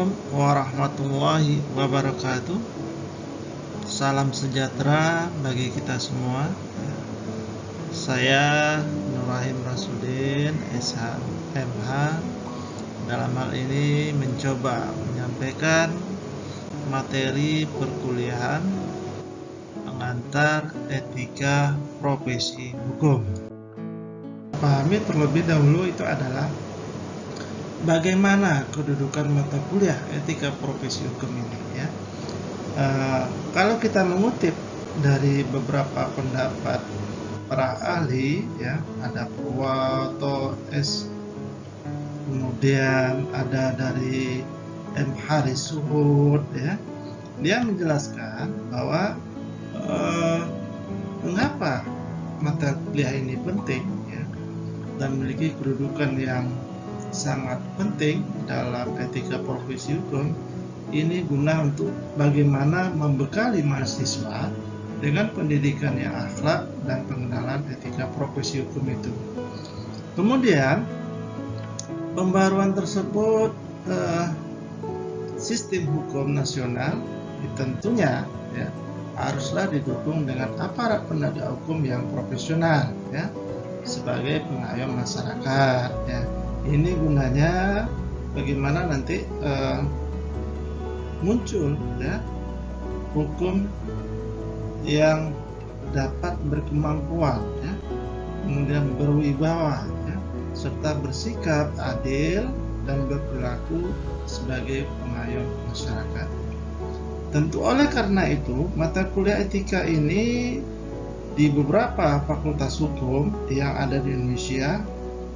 Assalamualaikum warahmatullahi wabarakatuh. Salam sejahtera bagi kita semua. Saya Nur Rahim Rasudin, SH, MH. Dalam hal ini mencoba menyampaikan materi perkuliahan pengantar etika profesi hukum. Pahami terlebih dahulu itu adalah bagaimana kedudukan mata kuliah etika profesi hukum ini, ya. Kalau kita mengutip dari beberapa pendapat para ahli, ya, ada Purwoto S, kemudian ada dari M. Haris Suhud, ya, dia menjelaskan bahwa mengapa mata kuliah ini penting, ya, dan memiliki kedudukan yang sangat penting dalam etika profesi hukum. Ini guna untuk bagaimana membekali mahasiswa dengan pendidikan yang akhlak dan pengenalan etika profesi hukum itu. Kemudian pembaruan tersebut sistem hukum nasional tentunya, ya, haruslah didukung dengan aparat penegak hukum yang profesional, ya, sebagai pengayom masyarakat, ya. Ini gunanya bagaimana nanti muncul, ya, hukum yang dapat berkemampuan, ya, kemudian berwibawa, ya, serta bersikap adil dan berperilaku sebagai pengayom masyarakat. Tentu oleh karena itu, mata kuliah etika ini di beberapa fakultas hukum yang ada di Indonesia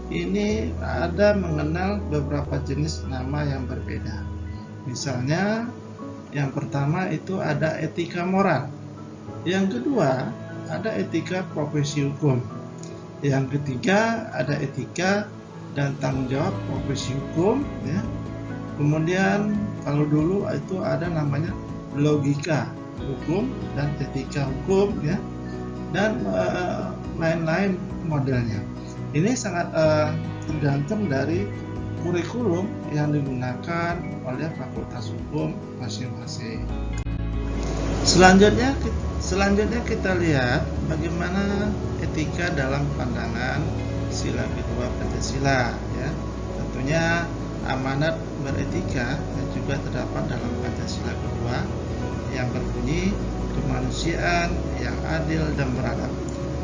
ini ada mengenal beberapa jenis nama yang berbeda. Misalnya, yang pertama itu ada etika moral. Yang kedua, ada etika profesi hukum. Yang ketiga, ada etika dan tanggung jawab profesi hukum, ya. Kemudian kalau dulu itu ada namanya logika hukum dan etika hukum, ya, dan lain-lain modelnya. Ini sangat tergantung dari kurikulum yang digunakan oleh fakultas hukum masing-masing. Selanjutnya kita lihat bagaimana etika dalam pandangan sila kedua Pancasila, ya. Tentunya amanat beretika juga terdapat dalam Pancasila kedua yang berbunyi kemanusiaan yang adil dan beradab.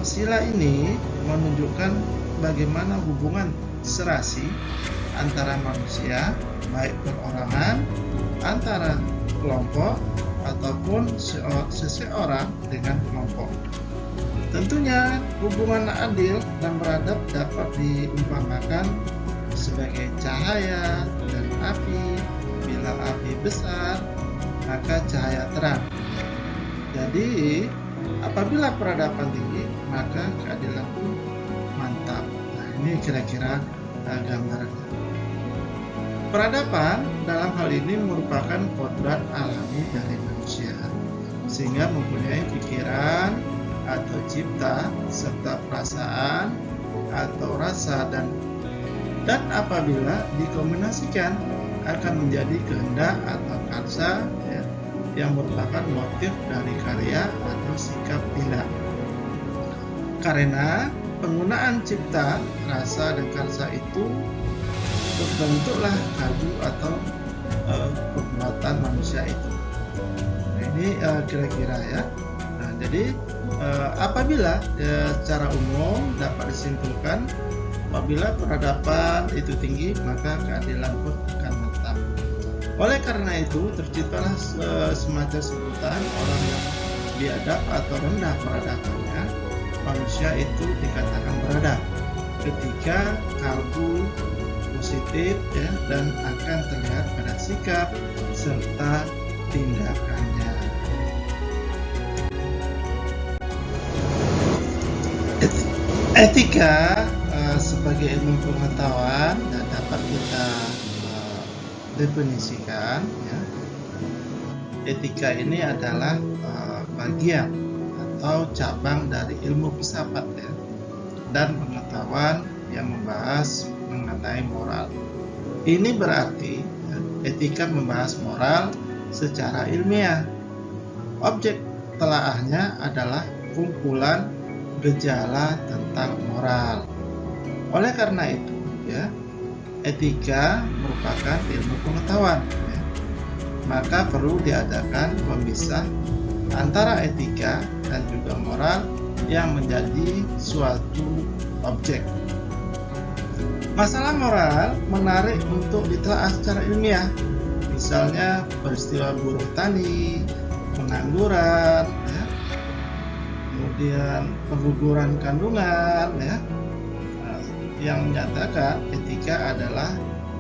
Sila ini menunjukkan bagaimana hubungan serasi antara manusia, baik perorangan, antara kelompok, ataupun seseorang dengan kelompok. Tentunya hubungan adil dan beradab dapat diumpamakan sebagai cahaya dan api. Bila api besar, maka cahaya terang. Jadi, apabila peradaban tinggi, maka keadilan pun mantap. Nah, ini kira-kira gambarannya. Peradaban dalam hal ini merupakan kodrat alami dari manusia, sehingga mempunyai pikiran atau cipta serta perasaan atau rasa dan apabila dikombinasikan akan menjadi kehendak atau karsa, ya, yang merupakan motif dari karya atau sikap tindak. Karena penggunaan cipta, rasa, dan karsa itu terbentuklah kalbu atau perbuatan manusia itu. Nah, ini kira-kira, ya. Nah, jadi apabila secara umum dapat disimpulkan apabila peradaban itu tinggi, maka keadilan pun akan mantap. Oleh karena itu terciptalah semacam sebutan orang yang biadab atau rendah peradabannya, manusia itu dikatakan beradab ketika kalbu positif, ya, dan akan terlihat pada sikap serta tindakannya. Etika sebagai ilmu pengetahuan dapat kita definisikan, ya. Etika ini adalah bagian atau cabang dari ilmu filsafat, ya, dan pengetahuan yang membahas mengenai moral. Ini berarti, ya, etika membahas moral secara ilmiah. Objek telaahnya adalah kumpulan gejala tentang moral. Oleh karena itu, ya, etika merupakan ilmu pengetahuan, ya. Maka perlu diadakan pemisah antara etika dan juga moral yang menjadi suatu objek. Masalah moral menarik untuk ditelaah secara ilmiah. Misalnya peristiwa buruh tani, pengangguran, ya, kemudian pengguguran kandungan, ya, yang menyatakan etika adalah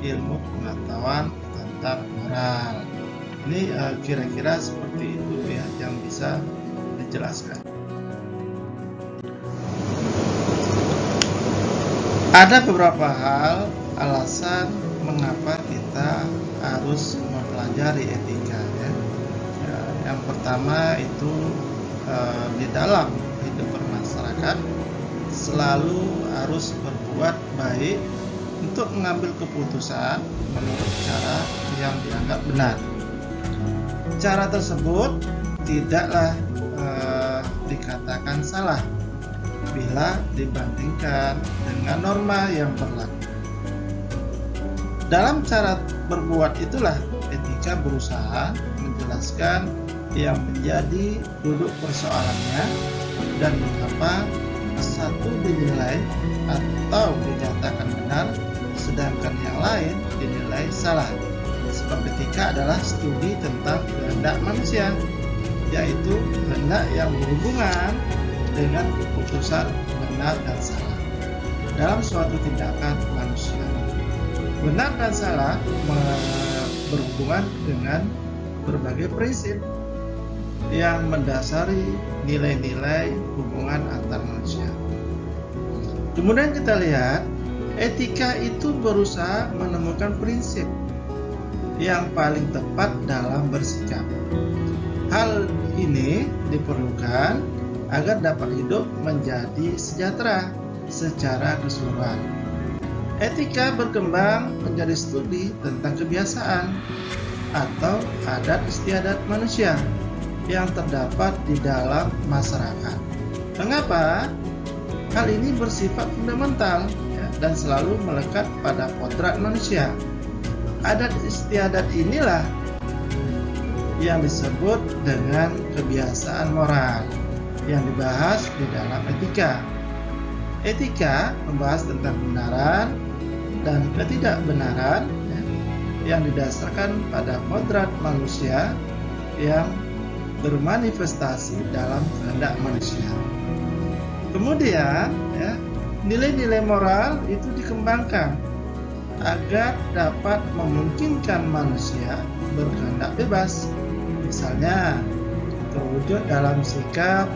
ilmu pengetahuan tentang moral. Ini kira-kira seperti itu, ya, yang bisa dijelaskan. Ada beberapa hal alasan mengapa kita harus mempelajari etika, ya. Yang pertama itu di dalam hidup bermasyarakat selalu harus berbuat baik untuk mengambil keputusan menurut cara yang dianggap benar. Cara tersebut tidaklah dikatakan salah bila dibandingkan dengan norma yang berlaku. Dalam cara berbuat itulah etika berusaha menjelaskan yang menjadi duduk persoalannya dan mengapa satu dinilai atau dinyatakan benar sedangkan yang lain dinilai salah. Sebab etika adalah studi tentang kehendak manusia, yaitu kehendak yang berhubungan dengan keputusan benar dan salah dalam suatu tindakan manusia. Benar dan salah berhubungan dengan berbagai prinsip yang mendasari nilai-nilai hubungan antar manusia. Kemudian kita lihat, etika itu berusaha menemukan prinsip yang paling tepat dalam bersikap. Hal ini diperlukan agar dapat hidup menjadi sejahtera secara keseluruhan. Etika berkembang menjadi studi tentang kebiasaan atau adat istiadat manusia yang terdapat di dalam masyarakat. Mengapa? Hal ini bersifat fundamental, ya, dan selalu melekat pada kodrat manusia. Adat istiadat inilah yang disebut dengan kebiasaan moral yang dibahas di dalam etika. Etika membahas tentang kebenaran dan ketidakbenaran, ya, yang didasarkan pada kodrat manusia yang bermanifestasi dalam kehendak manusia. Kemudian, ya, nilai-nilai moral itu dikembangkan agar dapat memungkinkan manusia berkehendak bebas. Misalnya, terwujud dalam sikap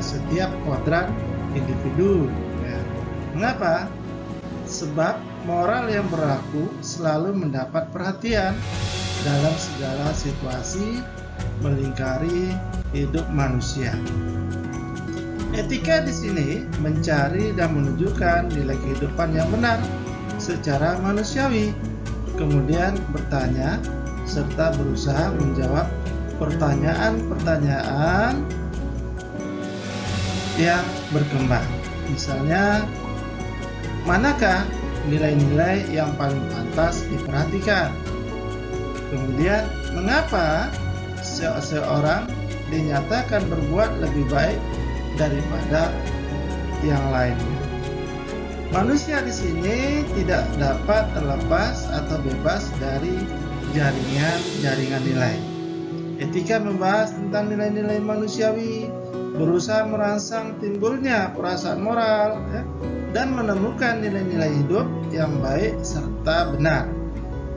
setiap kodrat individu, ya. Mengapa? Sebab moral yang berlaku selalu mendapat perhatian dalam segala situasi melingkari hidup manusia. Etika di sini mencari dan menunjukkan nilai kehidupan yang benar secara manusiawi, kemudian bertanya serta berusaha menjawab pertanyaan-pertanyaan yang berkembang. Misalnya, manakah nilai-nilai yang paling pantas diperhatikan? Kemudian, mengapa seseorang dinyatakan berbuat lebih baik daripada yang lainnya? Manusia di sini tidak dapat terlepas atau bebas dari jaringan nilai. Etika membahas tentang nilai-nilai manusiawi, berusaha merangsang timbulnya perasaan moral, ya, dan menemukan nilai-nilai hidup yang baik serta benar.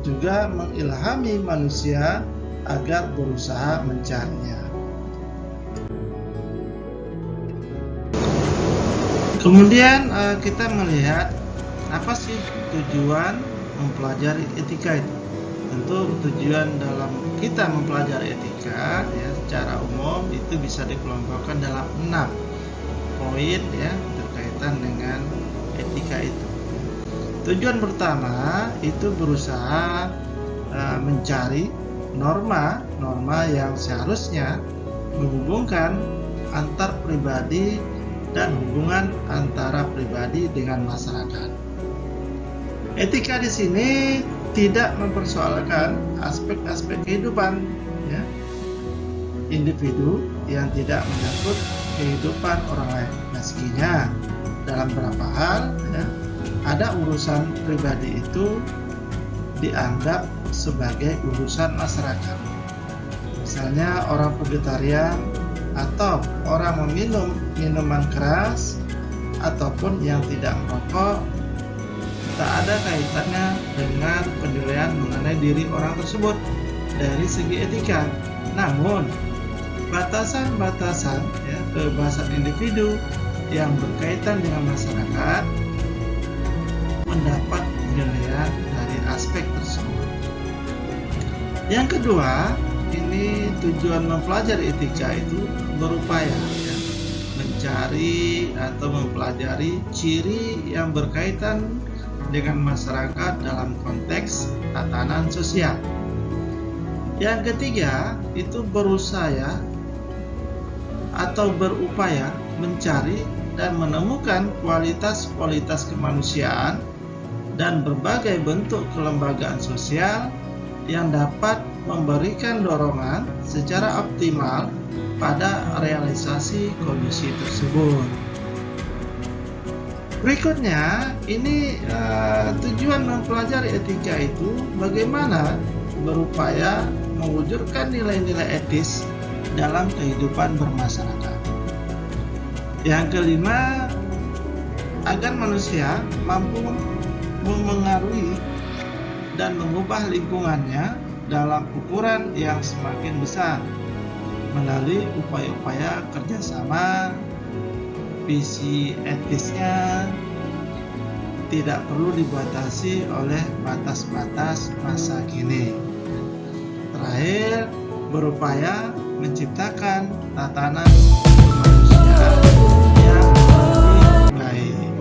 Juga mengilhami manusia agar berusaha mencarinya. Kemudian kita melihat apa sih tujuan mempelajari etika itu. Tentu tujuan dalam kita mempelajari etika, ya, secara umum itu bisa dikelompokkan dalam 6 poin, ya, berkaitan dengan etika itu. Tujuan pertama itu berusaha mencari norma-norma yang seharusnya menghubungkan antar pribadi dan hubungan antara pribadi dengan masyarakat. Etika di sini tidak mempersoalkan aspek-aspek kehidupan ya, individu yang tidak menyangkut kehidupan orang lain. Meskinya dalam beberapa hal ya, ada urusan pribadi itu dianggap sebagai urusan masyarakat. Misalnya orang vegetarian atau orang meminum minuman keras ataupun yang tidak merokok, tak ada kaitannya dengan penilaian mengenai diri orang tersebut dari segi etika. Namun batasan-batasan ya, kebebasan individu yang berkaitan dengan masyarakat mendapat penilaian dari aspek tersebut. Yang kedua, ini tujuan mempelajari etika itu berupaya ya, mencari atau mempelajari ciri yang berkaitan dengan masyarakat dalam konteks tatanan sosial. Yang ketiga, itu berusaha atau berupaya mencari dan menemukan kualitas-kualitas kemanusiaan dan berbagai bentuk kelembagaan sosial yang dapat memberikan dorongan secara optimal pada realisasi kondisi tersebut. Berikutnya, ini tujuan mempelajari etika itu bagaimana berupaya mewujudkan nilai-nilai etis dalam kehidupan bermasyarakat. Yang kelima, agar manusia mampu memengaruhi dan mengubah lingkungannya dalam ukuran yang semakin besar melalui upaya-upaya kerjasama. Visi etisnya tidak perlu dibatasi oleh batas-batas masa kini. Terakhir, berupaya menciptakan tatanan kemanusiaan yang lebih baik.